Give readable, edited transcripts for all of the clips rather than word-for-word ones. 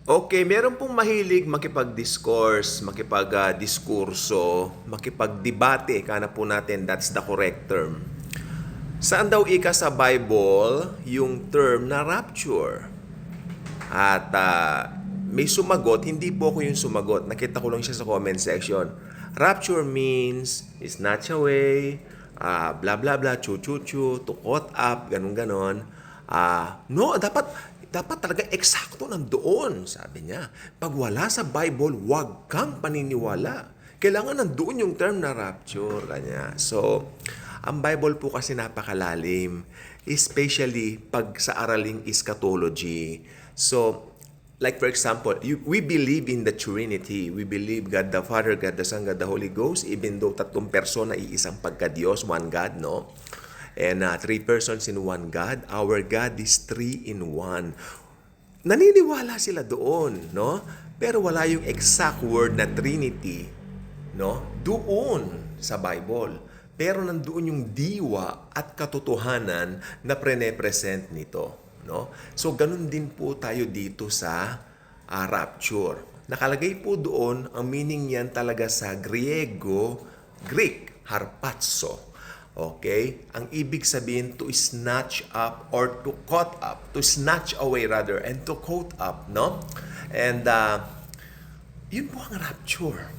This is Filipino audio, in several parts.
Okay, meron pong mahilig makipag-discourse, makipag-diskurso, makipag-debate, kana po natin, that's the correct term. Saan daw ika sa Bible yung term na rapture? At may sumagot, hindi po ako yung sumagot. Nakita ko lang siya sa comment section. Rapture means snatch away, blah blah blah, chu-chu-chu, to caught up, ganun-ganon. No, dapat talaga eksakto nandoon, sabi niya. Pag wala sa Bible, huwag kang paniniwala. Kailangan nandoon yung term na rapture, kanya. So, ang Bible po kasi napakalalim, especially pag sa araling eschatology. So, like for example, we believe in the Trinity. We believe God the Father, God the Son, God the Holy Ghost, even though tatlong persona, iisang pagka-Diyos, one God, no? And three persons in one God. Our God is three in one. Naniniwala sila doon, no? Pero wala yung exact word na Trinity, no? Doon sa Bible. Pero nandoon yung diwa at katotohanan na pre-present nito, no? So ganun din po tayo dito sa rapture. Nakalagay po doon, ang meaning niyan talaga sa Greek, harpazo. Okay? Ang ibig sabihin, to snatch up or to caught up. To snatch away rather and to caught up, no? And yun po ang rapture.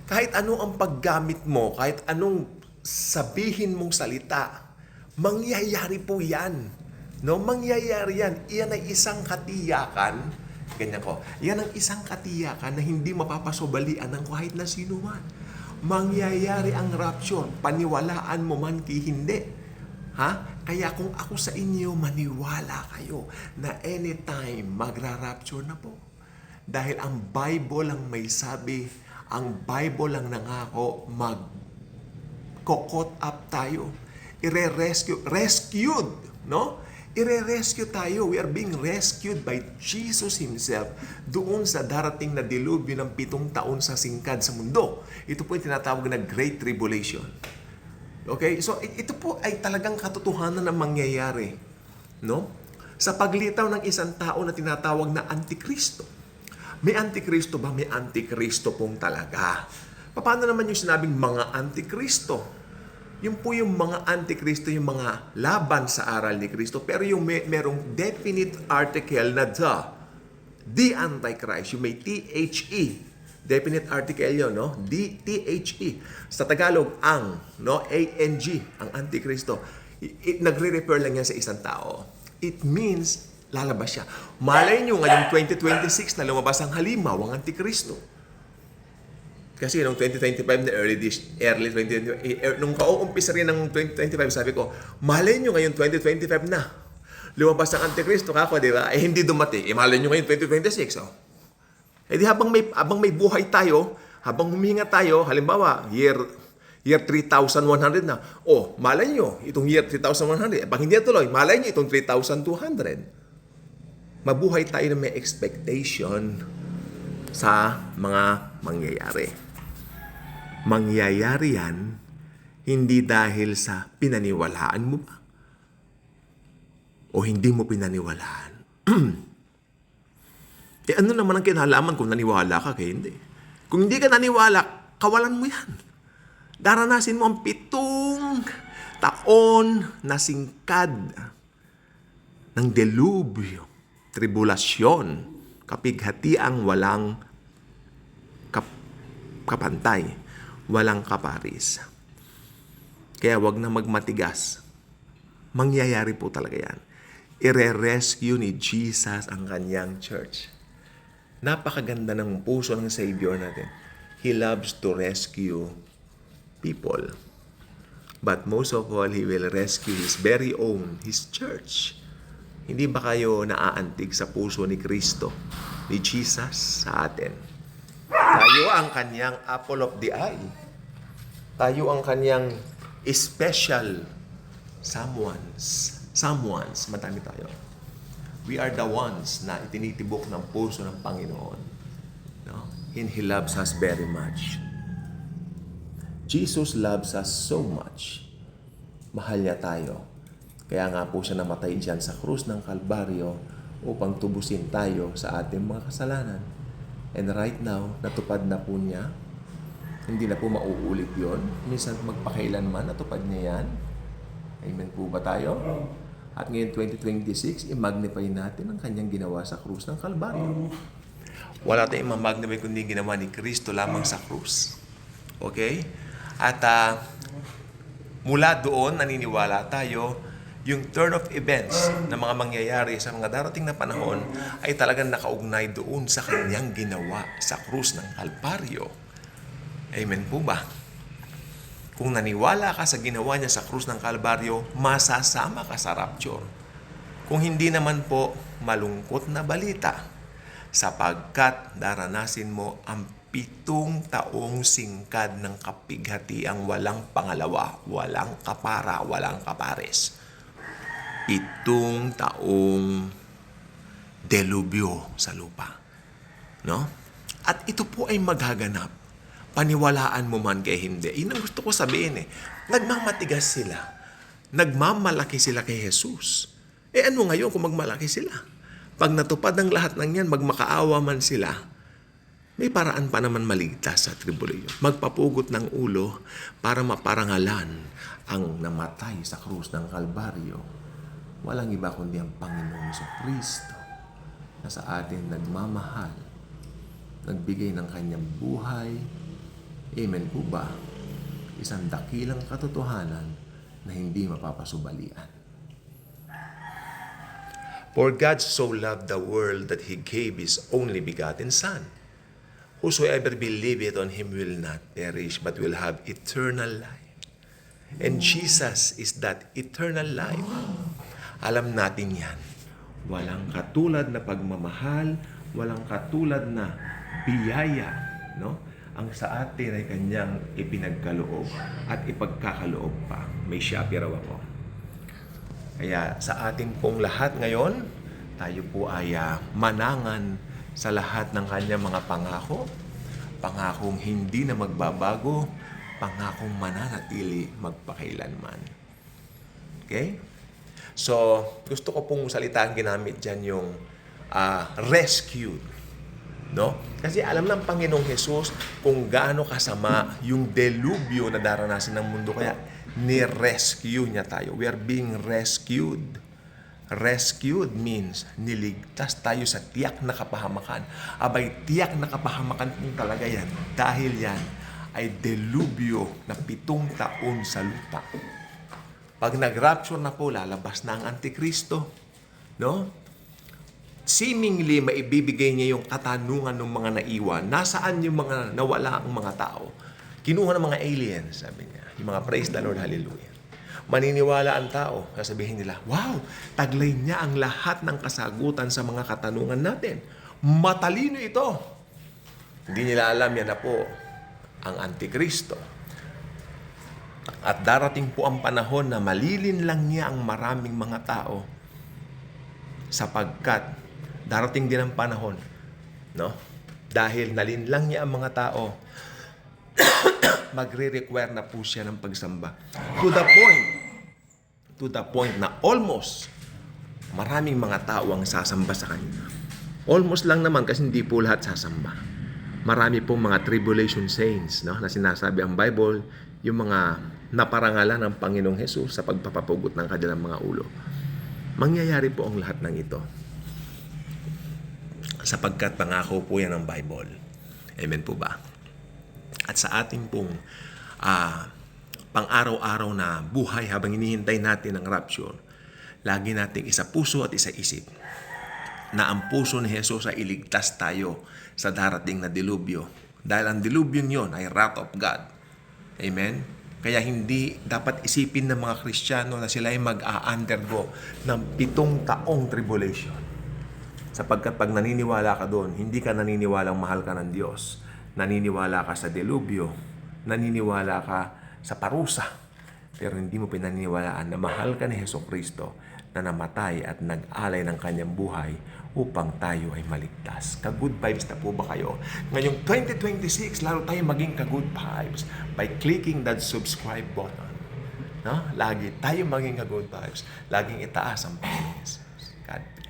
Kahit ano ang paggamit mo, kahit anong sabihin mong salita, mangyayari po yan. No? Mangyayari yan. Iyan ay isang katiyakan. Ganyan ko. Yan ang isang katiyakan na hindi mapapasobalian ng kahit na sino man. Mangyayari ang rapture, paniwalaan mo man ki hindi. Ha? Kaya kung ako sa inyo, maniwala kayo na anytime magra-rapture na po. Dahil ang Bible ang may sabi, ang Bible ang nangako, mag-caught up tayo. Rescued, no? Ire-rescue tayo. We are being rescued by Jesus Himself doon sa darating na dilubyo ng 7 taon sa singkad sa mundo. Ito po yung tinatawag na Great Tribulation. Okay? So, ito po ay talagang katotohanan na mangyayari. No? Sa paglitaw ng isang tao na tinatawag na Antikristo. May Antikristo ba? May Antikristo pong talaga. Paano naman yung sinabing mga Antikristo? Yung po yung mga Antikristo, yung mga laban sa aral ni Kristo. Pero yung merong definite article na the Antichrist, yung may T-H-E. Definite article yun, no? D-T-H-E. Sa Tagalog, ang, no? A-N-G, ang Antikristo. Nagre-refer lang yan sa isang tao. It means, lalabas siya. Malay nyo, ngayong 2026 na lumabas ang halimaw, ang Antikristo. Kasi nung 2025 na early 2025, nung kauumpisa rin ng 2025, sabi ko, malay nyo ngayon 2025 na. Lumabas ang Antikristo, kako, di ba? Hindi dumating. Malay nyo ngayon 2026, oh. Eh di habang may buhay tayo, habang humihinga tayo, halimbawa, year 3,100 na. Oh, malay nyo, itong year 3,100. Pag hindi tuloy, malay nyo itong 3,200. Mabuhay tayo na may expectation sa mga mangyayari. Mangyayari yan, hindi dahil sa pinaniwalaan mo ba? O hindi mo pinaniwalaan? Ano naman ang kinalaman kung naniwala ka kaya hindi? Kung hindi ka naniwala, kawalan mo yan. Daranasin mo ang 7 taon na singkad ng delubyo, tribulasyon, kapighatiang walang kapantay. Walang kaparis. Kaya wag na magmatigas. Mangyayari po talaga yan. Ire-rescue ni Jesus ang kanyang church. Napakaganda ng puso ng Savior natin. He loves to rescue people. But most of all, He will rescue His very own, His church. Hindi ba kayo naaantig sa puso ni Kristo, ni Jesus sa atin? Tayo ang kanyang apple of the eye. Tayo ang kanyang special someones. Madami tayo. We are the ones na itinitibok ng puso ng Panginoon. No? And He loves us very much. Jesus loves us so much. Mahal niya tayo. Kaya nga po siya namatay dyan sa krus ng Kalbaryo upang tubusin tayo sa ating mga kasalanan. And right now, natupad na po niya. Hindi na po mauulit yon. Minsan magpakailanman, natupad niya yan. Amen po ba tayo? At ngayon 2026, i-magnify natin ang kanyang ginawa sa krus ng Kalbaryo. Wala tayong ma-magnify kundi ginawa ni Kristo lamang sa krus. Okay? At mula doon, naniniwala tayo, yung turn of events na mga mangyayari sa mga darating na panahon ay talagang nakaugnay doon sa kanyang ginawa sa krus ng Kalbaryo. Amen po ba? Kung naniwala ka sa ginawa niya sa krus ng Kalbaryo, masasama ka sa rapture. Kung hindi naman po, malungkot na balita, sapagkat daranasin mo ang 7 taong singkad ng kapighatiang walang pangalawa, walang kapara, walang kapares. 7 taong delubyo sa lupa. No? At ito po ay magaganap. Paniwalaan mo man kay hindi. Yun ang gusto ko sabihin eh. Nagmamatigas sila. Nagmamalaki sila kay Jesus. Ano ngayon kung magmalaki sila? Pag natupad ng lahat ng yan, magmakaawa man sila, may paraan pa naman maligtas sa tribulation. Magpapugot ng ulo para maparangalan ang namatay sa krus ng Kalbaryo. Walang iba kundi ang Panginoong Jesucristo na sa atin nagmamahal, nagbigay ng kanyang buhay. Amen po ba? Isang dakilang katotohanan na hindi mapapasubalian. For God so loved the world that He gave His only begotten Son. Whosoever believeth on Him will not perish but will have eternal life. And Jesus is that eternal life. Alam natin yan. Walang katulad na pagmamahal, walang katulad na biyaya, no? Ang sa atin ay kanyang ipinagkaloob at ipagkakaloob pa. May siyapi raw ako. Kaya sa atin pong lahat ngayon, tayo po ay manangan sa lahat ng kanyang mga pangako. Pangakong hindi na magbabago, pangakong mananatili magpakailanman. Okay? So, gusto ko pong salitaan ginamit dyan yung rescued. No? Kasi alam ng Panginoong Jesus kung gaano kasama yung delubyo na daranasan ng mundo. Kaya ni-rescue niya tayo. We are being rescued. Rescued means niligtas tayo sa tiyak na kapahamakan. Abay, tiyak na kapahamakan pong talaga yan. Dahil yan ay delubyo na 7 taon sa lupa. Pag nag-rapture na po, lalabas na ang Antikristo. No? Seemingly, maibibigay niya yung katanungan ng mga naiwan. Nasaan yung mga nawala ang mga tao? Kinuha ng mga aliens, sabi niya. Yung mga praise the Lord, hallelujah. Maniniwala ang tao. Sasabihin nila, wow, taglay niya ang lahat ng kasagutan sa mga katanungan natin. Matalino ito. Hindi nila alam yan na po ang Antikristo. At darating po ang panahon na malilin lang niya ang maraming mga tao sapagkat darating din ang panahon, no? Dahil nalinlang niya ang mga tao, magre-require na po siya ng pagsamba. To the point na almost maraming mga tao ang sasamba sa kanya. Almost lang naman kasi hindi po lahat sasamba. Marami pong mga tribulation saints, no, na sinasabi ang Bible, yung mga naparangalan ng Panginoong Hesus sa pagpapapugot ng kanilang mga ulo. Mangyayari po ang lahat ng ito sapagkat pangako po yan ng Bible. Amen po ba? At sa ating pong pang-araw-araw na buhay habang hinihintay natin ang rapture, lagi nating isa puso at isa isip na ang puso ni Jesus ay iligtas tayo sa darating na dilubyo. Dahil ang dilubyo yon ay wrath of God. Amen? Kaya hindi dapat isipin ng mga Kristiyano na sila ay mag-a-undergo ng 7 taong tribulation. Sapagkat pag naniniwala ka doon, hindi ka naniniwalang mahal ka ng Diyos. Naniniwala ka sa delubyo. Naniniwala ka sa parusa. Pero hindi mo pinaniniwalaan na mahal ka ni Jesucristo na namatay at nag-alay ng kanyang buhay upang tayo ay maligtas. Ka-good vibes na po ba kayo? Ngayong 2026, lalo tayo maging ka-good vibes by clicking that subscribe button. No? Lagi tayo maging ka-good vibes. Laging itaas ang Panginoon Jesus. God bless.